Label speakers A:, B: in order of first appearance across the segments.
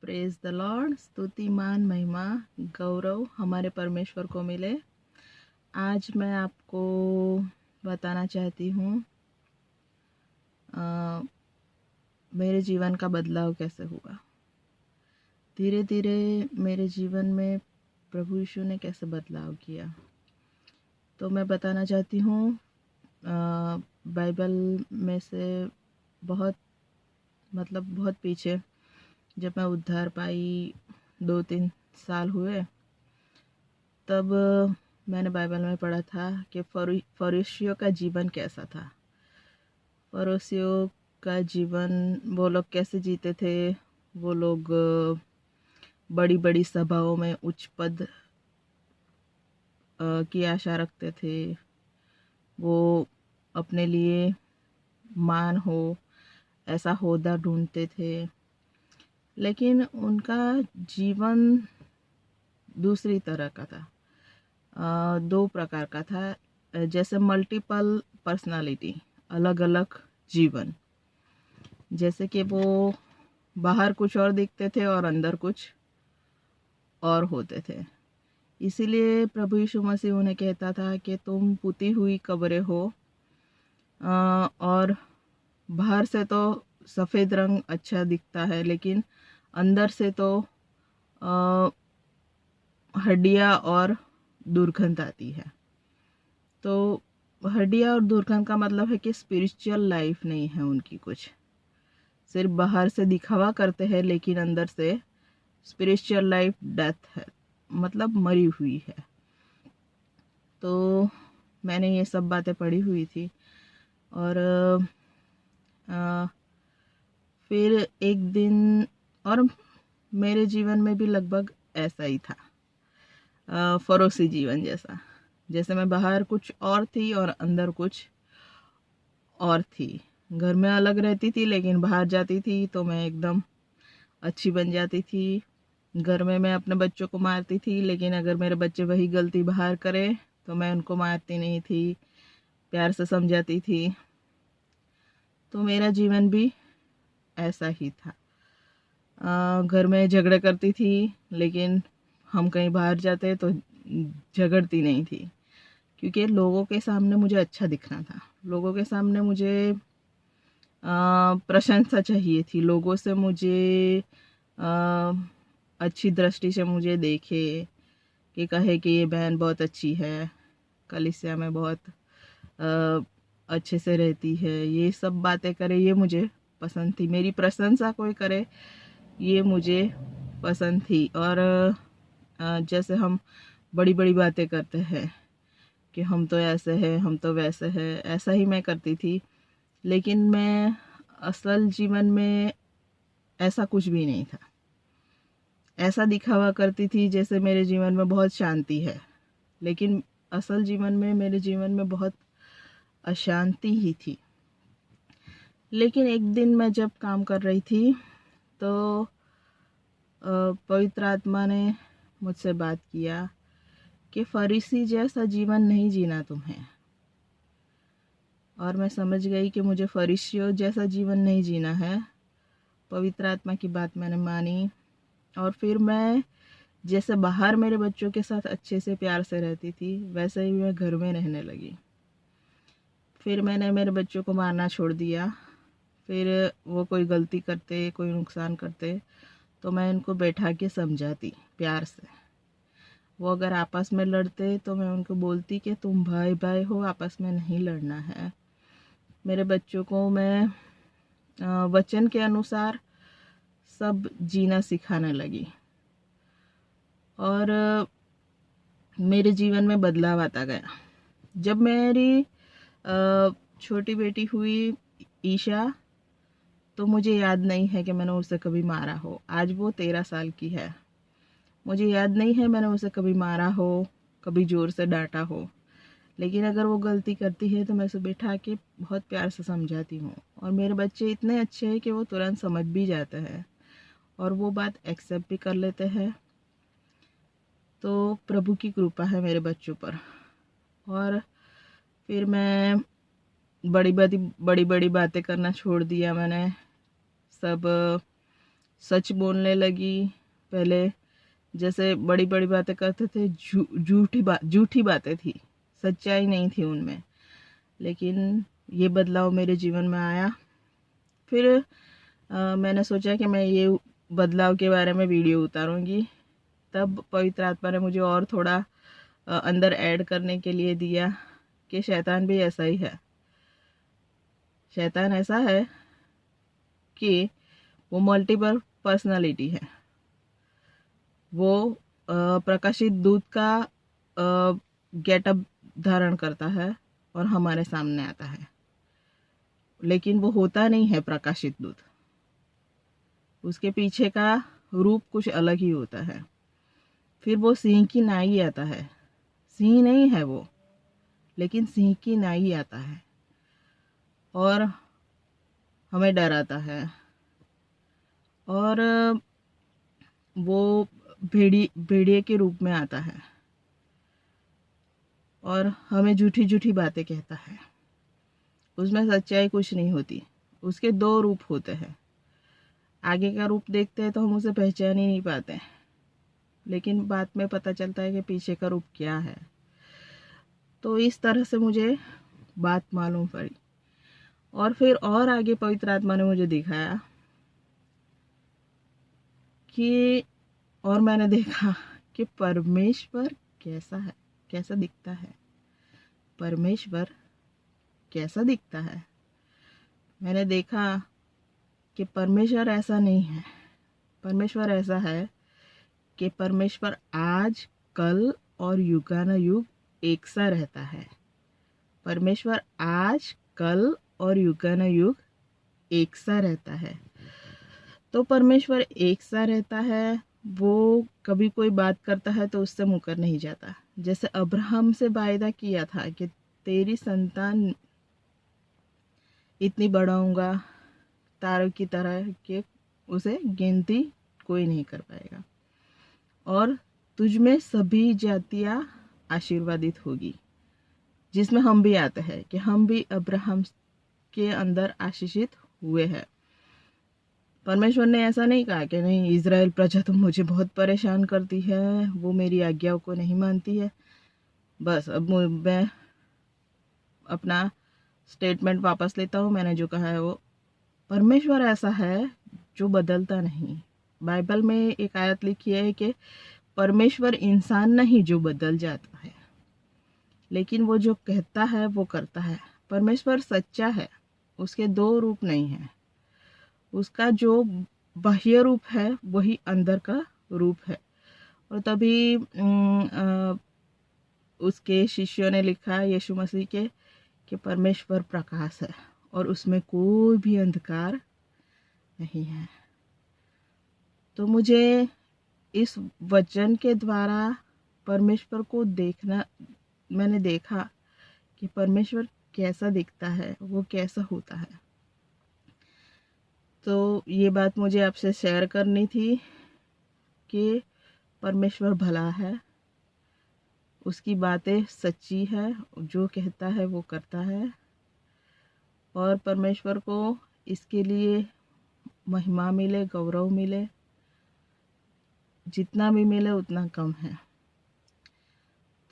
A: Praise the Lord. स्तुति, मान, महिमा, गौरव हमारे परमेश्वर को मिले। आज मैं आपको बताना चाहती हूँ मेरे जीवन का बदलाव कैसे हुआ। धीरे धीरे मेरे जीवन में प्रभु यीशु ने कैसे बदलाव किया, तो मैं बताना चाहती हूँ। बाइबल में से बहुत पीछे जब मैं उद्धार पाई 2-3 साल हुए, तब मैंने बाइबल में पढ़ा था कि फरीसियों का जीवन कैसा था। फरीसियों का जीवन, वो लोग कैसे जीते थे। वो लोग बड़ी बड़ी सभाओं में उच्च पद की आशा रखते थे। वो अपने लिए मान हो ऐसा होदा ढूंढते थे, लेकिन उनका जीवन दूसरी तरह का था। 2 प्रकार का था, जैसे मल्टीपल पर्सनालिटी, अलग अलग जीवन। जैसे कि वो बाहर कुछ और दिखते थे और अंदर कुछ और होते थे। इसीलिए प्रभु यीशु मसीह उन्हें कहता था कि तुम पुती हुई कब्रें हो, और बाहर से तो सफ़ेद रंग अच्छा दिखता है, लेकिन अंदर से तो हड्डियाँ और दुर्गंध आती है। तो हड्डियाँ और दुर्गंध का मतलब है कि स्पिरिचुअल लाइफ नहीं है उनकी। कुछ सिर्फ बाहर से दिखावा करते हैं, लेकिन अंदर से स्पिरिचुअल लाइफ डेथ है, मतलब मरी हुई है। तो मैंने ये सब बातें पढ़ी हुई थी, और फिर एक दिन, और मेरे जीवन में भी लगभग ऐसा ही था, फरोसी जीवन जैसा। जैसे मैं बाहर कुछ और थी और अंदर कुछ और थी। घर में अलग रहती थी, लेकिन बाहर जाती थी तो मैं एकदम अच्छी बन जाती थी। घर में मैं अपने बच्चों को मारती थी, लेकिन अगर मेरे बच्चे वही गलती बाहर करें तो मैं उनको मारती नहीं थी, प्यार से समझाती थी। तो मेरा जीवन भी ऐसा ही था। घर में झगड़े करती थी, लेकिन हम कहीं बाहर जाते तो झगड़ती नहीं थी, क्योंकि लोगों के सामने मुझे अच्छा दिखना था। लोगों के सामने मुझे प्रशंसा चाहिए थी। लोगों से मुझे अच्छी दृष्टि से मुझे देखे, कि कहे कि ये बहन बहुत अच्छी है, कलीसिया में बहुत अच्छे से रहती है, ये सब बातें करे, ये मुझे पसंद थी। मेरी प्रशंसा कोई करे, ये मुझे पसंद थी। और जैसे हम बड़ी बड़ी बातें करते हैं कि हम तो ऐसे हैं, हम तो वैसे हैं, ऐसा ही मैं करती थी। लेकिन मैं असल जीवन में ऐसा कुछ भी नहीं था। ऐसा दिखावा करती थी जैसे मेरे जीवन में बहुत शांति है, लेकिन असल जीवन में, मेरे जीवन में बहुत अशांति ही थी। लेकिन एक दिन मैं जब काम कर रही थी, तो पवित्र आत्मा ने मुझसे बात किया कि फरीसी जैसा जीवन नहीं जीना तुम्हें। और मैं समझ गई कि मुझे फरीसियों जैसा जीवन नहीं जीना है। पवित्र आत्मा की बात मैंने मानी, और फिर मैं जैसे बाहर मेरे बच्चों के साथ अच्छे से प्यार से रहती थी, वैसे ही मैं घर में रहने लगी। फिर मैंने मेरे बच्चों को मारना छोड़ दिया। फिर वो कोई गलती करते, कोई नुकसान करते, तो मैं उनको बैठा के समझाती प्यार से। वो अगर आपस में लड़ते तो मैं उनको बोलती कि तुम भाई भाई हो, आपस में नहीं लड़ना है। मेरे बच्चों को मैं वचन के अनुसार सब जीना सिखाने लगी, और मेरे जीवन में बदलाव आता गया। जब मेरी छोटी बेटी हुई ईशा, तो मुझे याद नहीं है कि मैंने उसे कभी मारा हो। आज वो 13 साल की है। मुझे याद नहीं है मैंने उसे कभी मारा हो, कभी ज़ोर से डांटा हो। लेकिन अगर वो गलती करती है तो मैं उसे बिठा के बहुत प्यार से समझाती हूँ। और मेरे बच्चे इतने अच्छे हैं कि वो तुरंत समझ भी जाते हैं, और वो बात एक्सेप्ट भी कर लेते हैं। तो प्रभु की कृपा है मेरे बच्चों पर। और फिर मैं बड़ी बड़ी बातें करना छोड़ दिया। मैंने सब सच बोलने लगी। पहले जैसे बड़ी बड़ी बातें करते थे, झूठी बातें थी, सच्चाई नहीं थी उनमें। लेकिन ये बदलाव मेरे जीवन में आया। फिर मैंने सोचा कि मैं ये बदलाव के बारे में वीडियो उतारूंगी। तब पवित्र आत्मा ने मुझे और थोड़ा अंदर ऐड करने के लिए दिया कि शैतान भी ऐसा ही है। शैतान ऐसा है कि वो मल्टीपल पर्सनालिटी है। वो प्रकाशित दूत का गेटअप धारण करता है और हमारे सामने आता है, लेकिन वो होता नहीं है प्रकाशित दूत। उसके पीछे का रूप कुछ अलग ही होता है। फिर वो सिंह की नाई आता है। सिंह नहीं है वो, लेकिन सिंह की नाई आता है और हमें डराता है। और वो भेड़िए के रूप में आता है और हमें झूठी झूठी बातें कहता है। उसमें सच्चाई कुछ नहीं होती। उसके दो रूप होते हैं। आगे का रूप देखते हैं तो हम उसे पहचान ही नहीं पाते, लेकिन बाद में पता चलता है कि पीछे का रूप क्या है। तो इस तरह से मुझे बात मालूम पड़ी। और फिर और आगे पवित्र आत्मा ने मुझे दिखाया कि, और मैंने देखा कि परमेश्वर कैसा है, कैसा दिखता है। परमेश्वर कैसा दिखता है। मैंने देखा कि परमेश्वर ऐसा नहीं है। परमेश्वर ऐसा है कि परमेश्वर आज, कल और युगानुयुग एक सा रहता है। परमेश्वर आज, कल और युगानुयुग एक सा रहता है। तो परमेश्वर एक सा रहता है। वो कभी कोई बात करता है तो उससे मुकर नहीं जाता। जैसे अब्राहम से वायदा किया था कि तेरी संतान इतनी बढ़ाऊंगा तारों की तरह, कि उसे गिनती कोई नहीं कर पाएगा, और तुझ में सभी जातियां आशीर्वादित होगी। जिसमें हम भी आते हैं कि हम भी अब्राहम के अंदर आशीषित हुए हैं। परमेश्वर ने ऐसा नहीं कहा कि नहीं, इज़राइल प्रजा तो मुझे बहुत परेशान करती है, वो मेरी आज्ञाओं को नहीं मानती है। बस अब मैं अपना स्टेटमेंट वापस लेता हूँ। मैंने जो कहा है वो, परमेश्वर ऐसा है जो बदलता नहीं। बाइबल में एक आयत लिखी है कि परमेश्वर इंसान नहीं जो बदल जाता है, लेकिन वो जो कहता है वो करता है। परमेश्वर सच्चा है। उसके दो रूप नहीं है। उसका जो बाह्य रूप है वही अंदर का रूप है। और तभी उसके शिष्यों ने लिखा यीशु मसीह के कि परमेश्वर प्रकाश है और उसमें कोई भी अंधकार नहीं है। तो मुझे इस वचन के द्वारा परमेश्वर को देखना, मैंने देखा कि परमेश्वर कैसा दिखता है, वो कैसा होता है। तो ये बात मुझे आपसे शेयर करनी थी कि परमेश्वर भला है, उसकी बातें सच्ची है, जो कहता है वो करता है। और परमेश्वर को इसके लिए महिमा मिले, गौरव मिले। जितना भी मिले उतना कम है।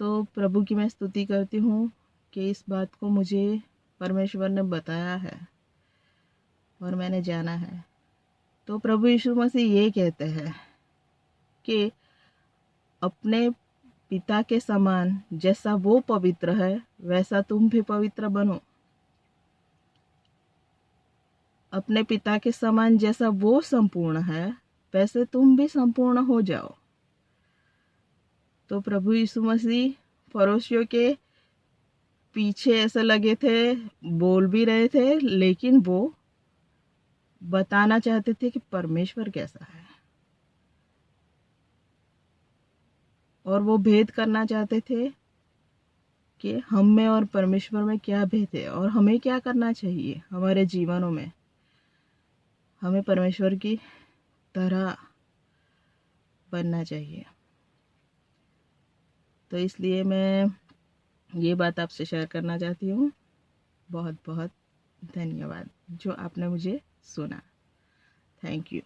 A: तो प्रभु की मैं स्तुति करती हूँ कि इस बात को मुझे परमेश्वर ने बताया है और मैंने जाना है। तो प्रभु यीशु मसीह ये कहते हैं कि अपने पिता के समान जैसा वो पवित्र है वैसा तुम भी पवित्र बनो। अपने पिता के समान जैसा वो संपूर्ण है वैसे तुम भी संपूर्ण हो जाओ। तो प्रभु यीशु मसीह फरोशियों के पीछे ऐसे लगे थे, बोल भी रहे थे, लेकिन वो बताना चाहते थे कि परमेश्वर कैसा है, और वो भेद करना चाहते थे कि हम में और परमेश्वर में क्या भेद है और हमें क्या करना चाहिए हमारे जीवनों में। हमें परमेश्वर की तरह बनना चाहिए। तो इसलिए मैं ये बात आपसे शेयर करना चाहती हूँ। बहुत बहुत धन्यवाद जो आपने मुझे सुना। Thank you.